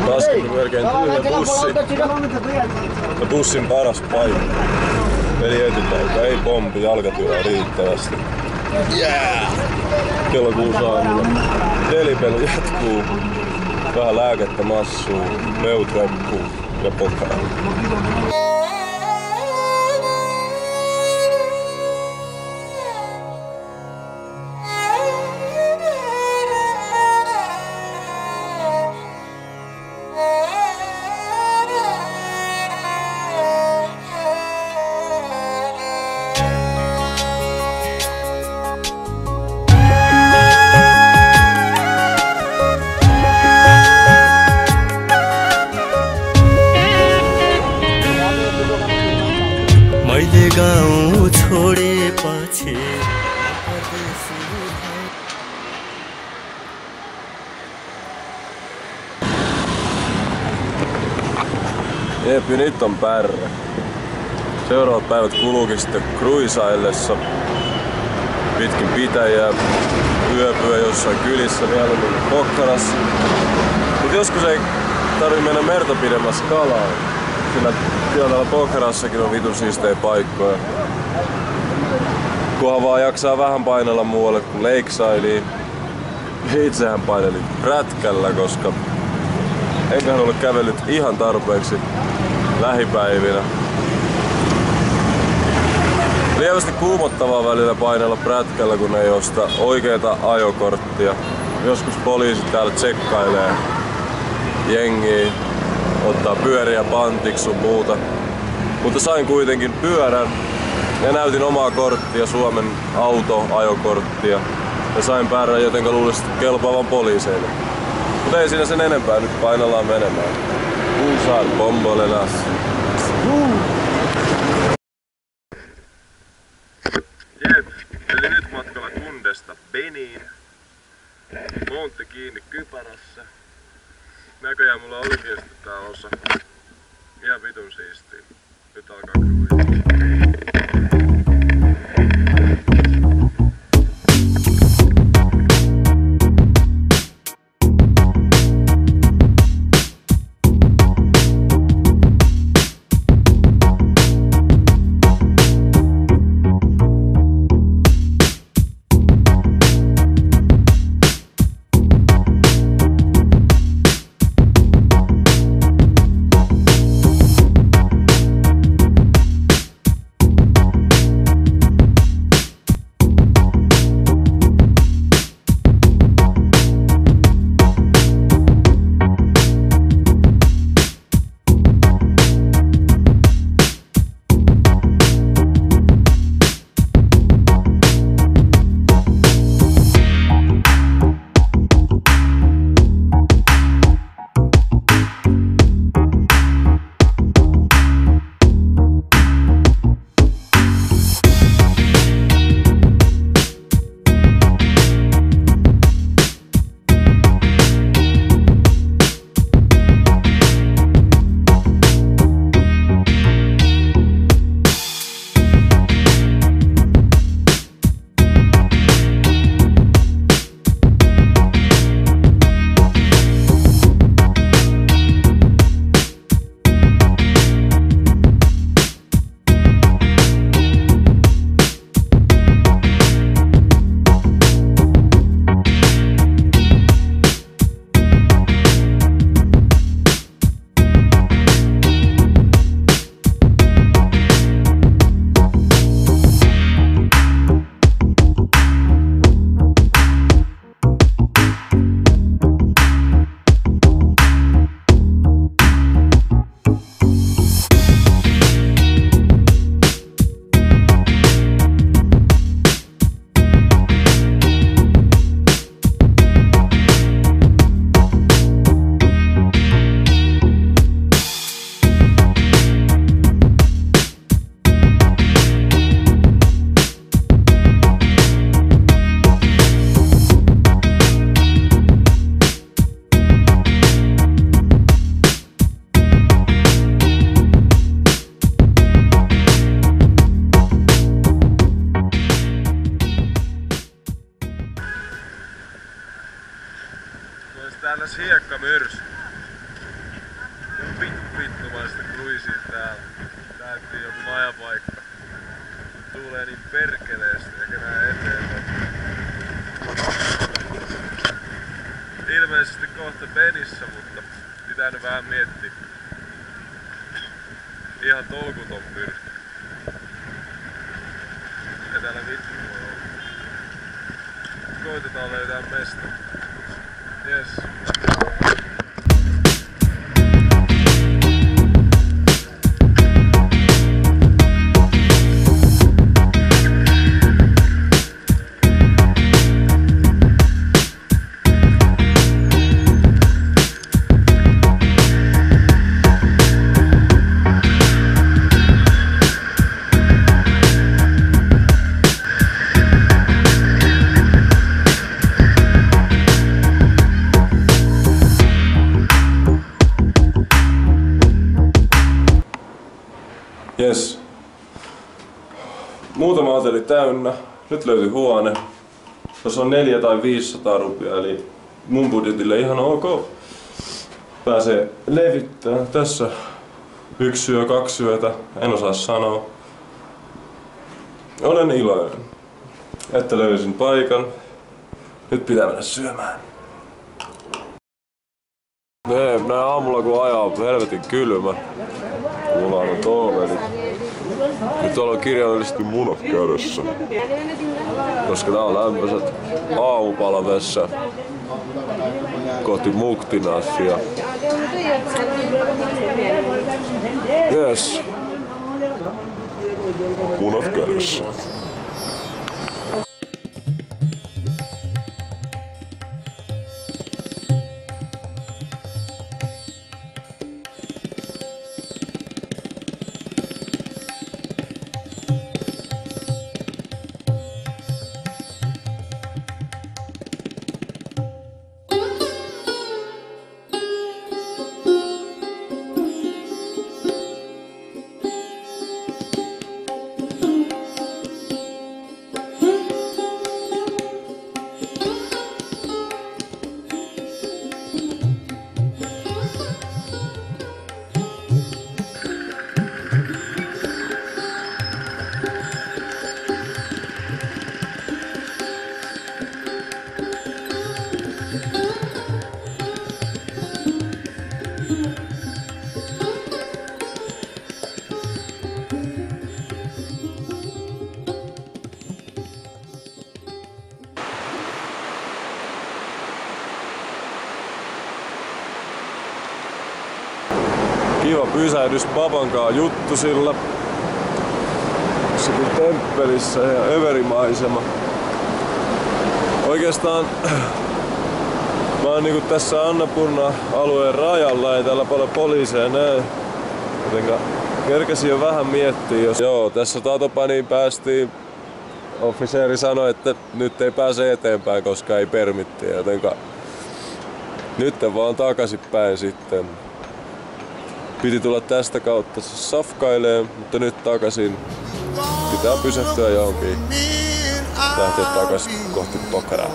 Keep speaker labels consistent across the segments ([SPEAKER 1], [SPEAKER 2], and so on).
[SPEAKER 1] Laskin melkein tyhjä bussi. Ja bussin paras paikka. Eli etupaikka, ei pompi, jalkatyöä riittävästi. Yeah! Kello 6 aamulla. Nelipeli jatkuu. Vähän lääkettä massuu, meut rokkuu ja pokaa.
[SPEAKER 2] मैले गाउँ छोडेपछि
[SPEAKER 1] Jep, nyt on pärrä. Seuraavat päivät kuluukin sitten kruisaillessa pitkin pitäjää, yöpyä jossain kylissä, mieluummin Pokkarassa. Mut joskus ei tarvi mennä merta pidemmässä kalaan, sillä kyllä täällä Pokkarassakin on vitun siistejä paikkoja. Kunhan vaan jaksaa vähän painella muualle kuin Lakesideen. Itsehän painelin prätkällä, koska enköhän ole kävellyt ihan tarpeeksi lähipäivinä. Lievästi kuumottavaa välillä painella prätkällä, kun ei osta oikeeta ajokorttia. Joskus poliisit täällä tsekkailee jengiä, ottaa pyöriä pantiksi sun muuta. Mutta sain kuitenkin pyörän ja näytin omaa korttia, Suomen autoajokorttia. Ja sain pärrän, jotenka luulisin kelpaavan poliiseille. Mutta ei siinä sen enempää, nyt painellaan menemään. Uusaan bombolenas. Jep, eli nyt matkalla Kundesta Beniin. Montti kiinni kypärässä. Näköjään mulla olikin sitten tää osa. Ihan vitun siistii. Nyt alkaa kruisaa. näyttiin joku majapaikka. Tuulee niin perkeleesti eikä näe eteenpäin. Ilmeisesti kohta Benissä, mutta pitää nyt vähän miettiä. Ihan tolkuton pyrsky. Ja täällä vittu voi olla. Koitetaan löytää mesta. Yes. Jes. Muutama hoteli täynnä. Nyt löytyi huone. Tuossa on 400 tai 500 rupiaa, eli mun budjetille ihan ok. Pääsee levittämään. Tässä 1 yö, 2 yötä, en osaa sanoa. Olen iloinen, että löysin paikan. Nyt pitää mennä syömään. Näin aamulla kun ajaa helvetin kylmä. Mulla on tooveli. Nyt ollaan kirjaimellisesti munat kädessä. Koska tää on lämpöiset aamupala tässä kohti Muktinassia. Yes. Munat kädessä. Kiva pysähdys papankaa Juttusilla. Sekin temppelissä ja överimaisema. Oikeastaan mä oon niinku tässä Annapurna-alueen rajalla, ei täällä paljon poliiseja näy. Jotenka kerkesin jo vähän miettiä, jos... Joo, tässä Tatopaniin päästiin. Officeeri sanoi, että nyt ei pääse eteenpäin, koska ei permittiä, jotenka nyt vaan takaisinpäin sitten. Piti tulla tästä kautta safkailee, mutta nyt takaisin. Pitää pysähtyä johonkin. Lähteä takaisin kohti Pokaraa.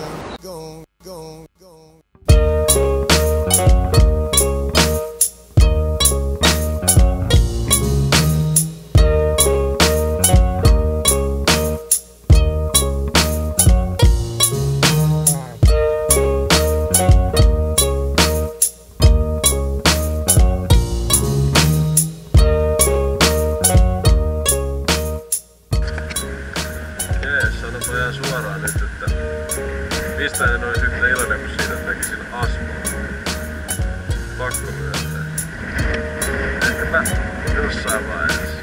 [SPEAKER 1] Suoraan nyt, että mistä en olisi yhtä iloinen kuin siitä, että näkisin asfaltia. Pakko myöntää. Ehkäpä jossain vaiheessa.